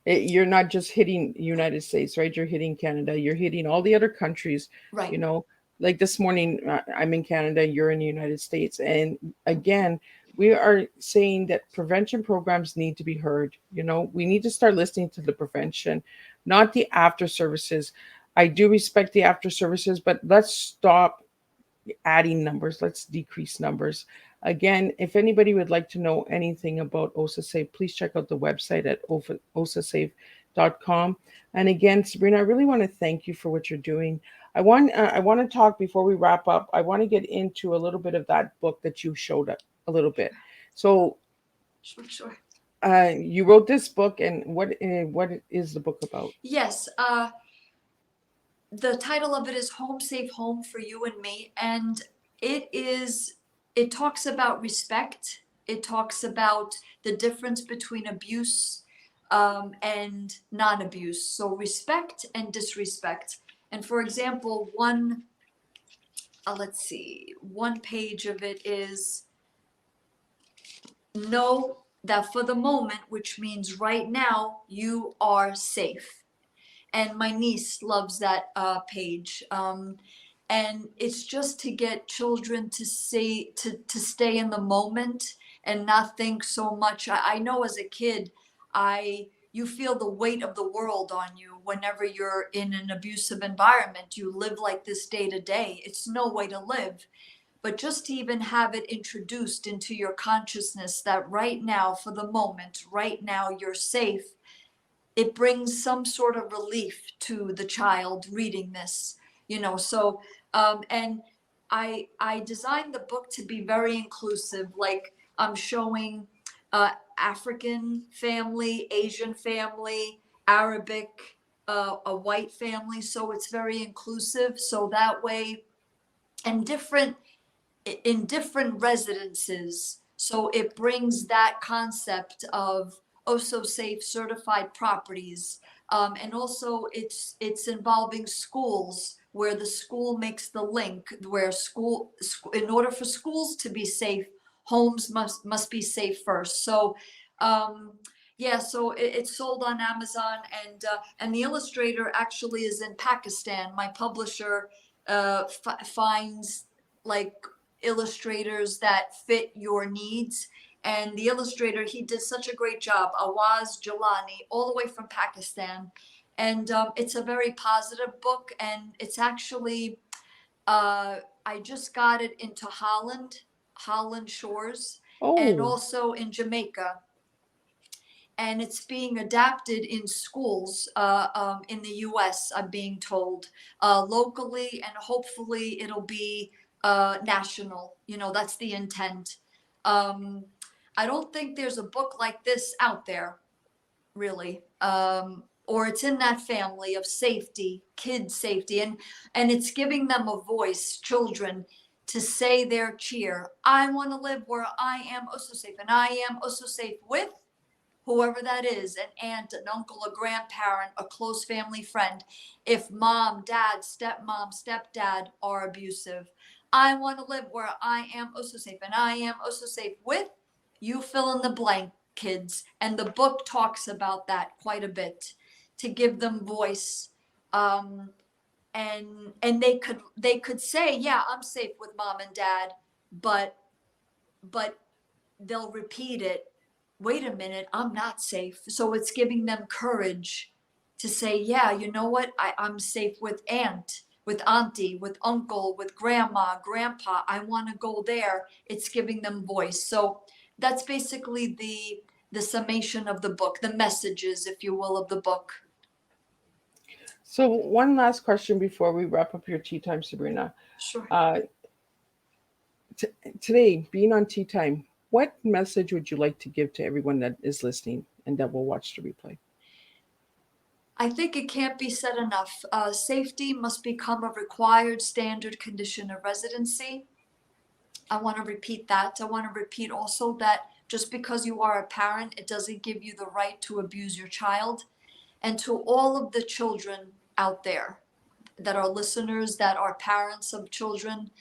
You're not just hitting United States, right? You're hitting Canada. You're hitting all the other countries. Right. You know, like this morning, I'm in Canada. You're in the United States, and again, we are saying that prevention programs need to be heard. You know, we need to start listening to the prevention, not the after services. I do respect the after services, but let's stop adding numbers. Let's decrease numbers. Again, if anybody would like to know anything about OSSO SAFE, please check out the website at ossasafe.com. And again, Sabrina, I really want to thank you for what you're doing. I want to talk before we wrap up. I want to get into a little bit of that book that you showed up a little bit. So Sure. you wrote this book, and what is the book about? Yes. The title of it is Home Safe Home for You and Me. And it talks about respect. It talks about the difference between abuse and non-abuse. So respect and disrespect. And for example, one page of it is, know that for the moment, which means right now, you are safe. And my niece loves that page. And it's just to get children to say, to stay in the moment and not think so much. I know as a kid, you feel the weight of the world on you whenever you're in an abusive environment. You live like this day to day. It's no way to live. But just to even have it introduced into your consciousness that right now, for the moment, right now, you're safe, it brings some sort of relief to the child reading this, you know. So and I designed the book to be very inclusive. Like, I'm showing African family, Asian family, Arabic, a white family, so it's very inclusive. So that way, and different in different residences. So it brings that concept of OSSO SAFE certified properties. And also it's involving schools, where the school makes the link, where in order for schools to be safe, homes must be safe first. So yeah, so it's sold on Amazon, and the illustrator actually is in Pakistan. My publisher finds like illustrators that fit your needs. And the illustrator, he did such a great job, Awaz Jalani, all the way from Pakistan. And it's a very positive book. And it's actually, I just got it into Holland shores, and Oh, also in Jamaica. And it's being adapted in schools in the US, I'm being told, locally, and hopefully it'll be national. You know, that's the intent. I don't think there's a book like this out there, really. Or it's in that family of safety, kid safety, and it's giving them a voice, children, to say their cheer. I want to live where I am OSSO SAFE, and I am OSSO SAFE with whoever that is, an aunt, an uncle, a grandparent, a close family friend. If mom, dad, stepmom, stepdad are abusive, I want to live where I am OSSO SAFE, and I am OSSO SAFE with, you fill in the blank, kids. And the book talks about that quite a bit, to give them voice. And they could say, yeah, I'm safe with mom and dad, but they'll repeat it wait a minute, I'm not safe. So it's giving them courage to say, yeah, you know what? I'm safe with aunt, with auntie, with uncle, with grandma, grandpa. I want to go there. It's giving them voice. So that's basically the summation of the book, the messages, if you will, of the book. So one last question before we wrap up your tea time, Sabrina. Sure. Uh, t- Today, being on tea time, what message would you like to give to everyone that is listening and that will watch the replay? I think it can't be said enough. Safety must become a required standard condition of residency. I want to repeat that. I want to repeat also that just because you are a parent, it doesn't give you the right to abuse your child. And to all of the children out there that are listeners, that are parents of children,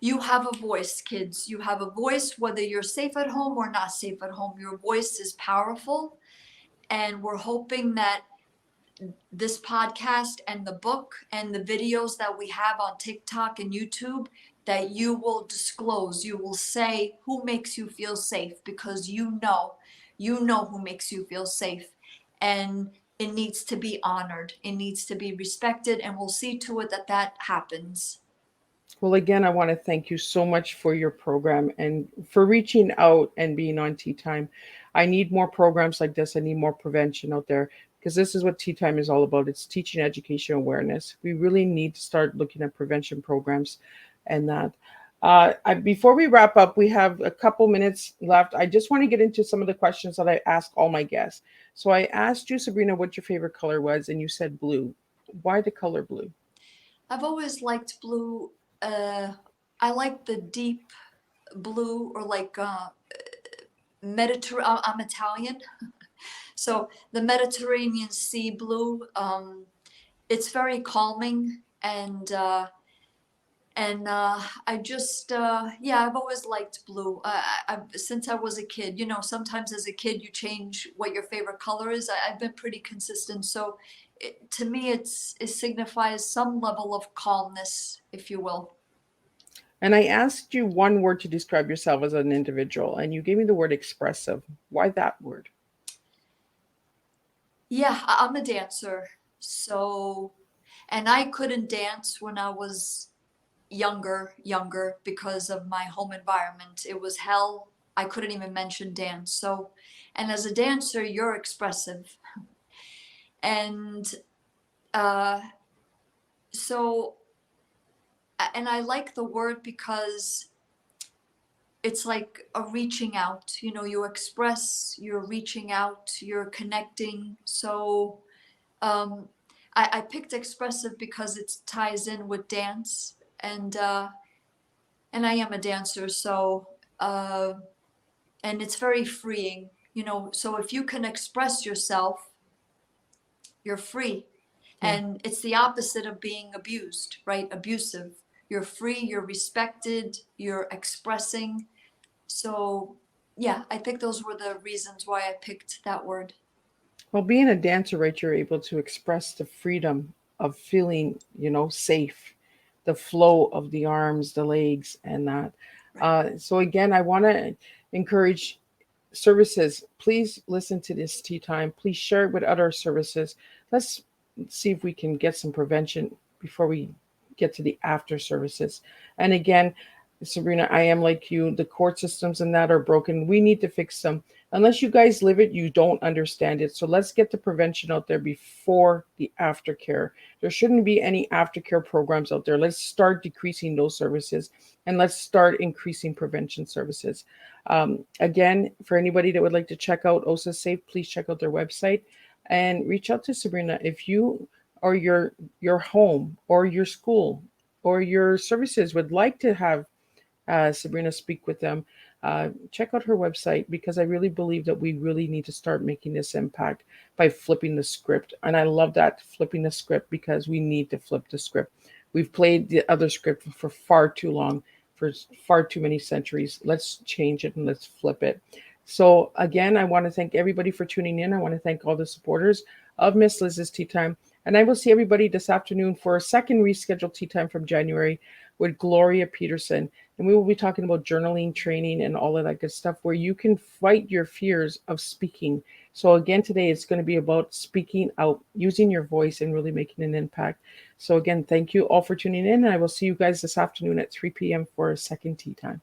you have a voice, kids. You have a voice, whether you're safe at home or not safe at home. Your voice is powerful. And we're hoping that this podcast and the book and the videos that we have on TikTok and YouTube, that you will disclose, you will say who makes you feel safe, because you know who makes you feel safe. And it needs to be honored, it needs to be respected, and we'll see to it that that happens. Well, again, I want to thank you so much for your program and for reaching out and being on Tea Time. I need more programs like this. I need more prevention out there because this is what Tea Time is all about. It's teaching education awareness. We really need to start looking at prevention programs and that. Before we wrap up, we have a couple minutes left. I just want to get into some of the questions that I ask all my guests. So I asked you, Sabrina, what your favorite color was, and you said blue. Why the color blue? I've always liked blue. I like the deep blue, or like Mediterranean. I'm Italian, so the Mediterranean Sea blue. It's very calming, and I just yeah, I've always liked blue. Since I was a kid. You know, sometimes as a kid you change what your favorite color is. I've been pretty consistent, so to me it signifies some level of calmness, if you will. And I asked you one word to describe yourself as an individual, and you gave me the word expressive. Why that word? Yeah, I'm a dancer, so, and I couldn't dance when I was younger because of my home environment. It was hell. I couldn't even mention dance. So, and as a dancer, you're expressive. And uh, so, and I like the word because it's like a reaching out. You know, you express, you're reaching out, you're connecting. So, um, I picked expressive because it ties in with dance, and I am a dancer, so and it's very freeing, you know. So if you can express yourself, you're free, Yeah. and it's the opposite of being abused, right? Abusive. You're free, you're respected, you're expressing. So yeah, I think those were the reasons why I picked that word. Well, being a dancer, right, you're able to express the freedom of feeling, safe, the flow of the arms, the legs, and that. Right. So again, I want to encourage services. Please listen to this tea time. Please share it with other services. Let's see if we can get some prevention before we get to the after services. And again, Sabrina, I am like you. The court systems and that are broken. We need to fix them. Unless you guys live it, you don't understand it. So let's get the prevention out there before the aftercare. There shouldn't be any aftercare programs out there. Let's start decreasing those services and let's start increasing prevention services. Again, for anybody that would like to check out OSSO SAFE, please check out their website and reach out to Sabrina. If you or your home or your school or your services would like to have Sabrina speak with them, check out her website because I really believe that we really need to start making this impact by flipping the script. And I love that, flipping the script, because we need to flip the script. We've played the other script for far too long, for far too many centuries. Let's change it and let's flip it. So again, I want to thank everybody for tuning in. I want to thank all the supporters of Miss Liz's Tea Time. And I will see everybody this afternoon for a second rescheduled Tea Time from January with Gloria Peterson. And we will be talking about journaling, training, and all of that good stuff where you can fight your fears of speaking. So, again, today it's going to be about speaking out, using your voice, and really making an impact. So, again, thank you all for tuning in. And I will see you guys this afternoon at 3 p.m. for a second tea time.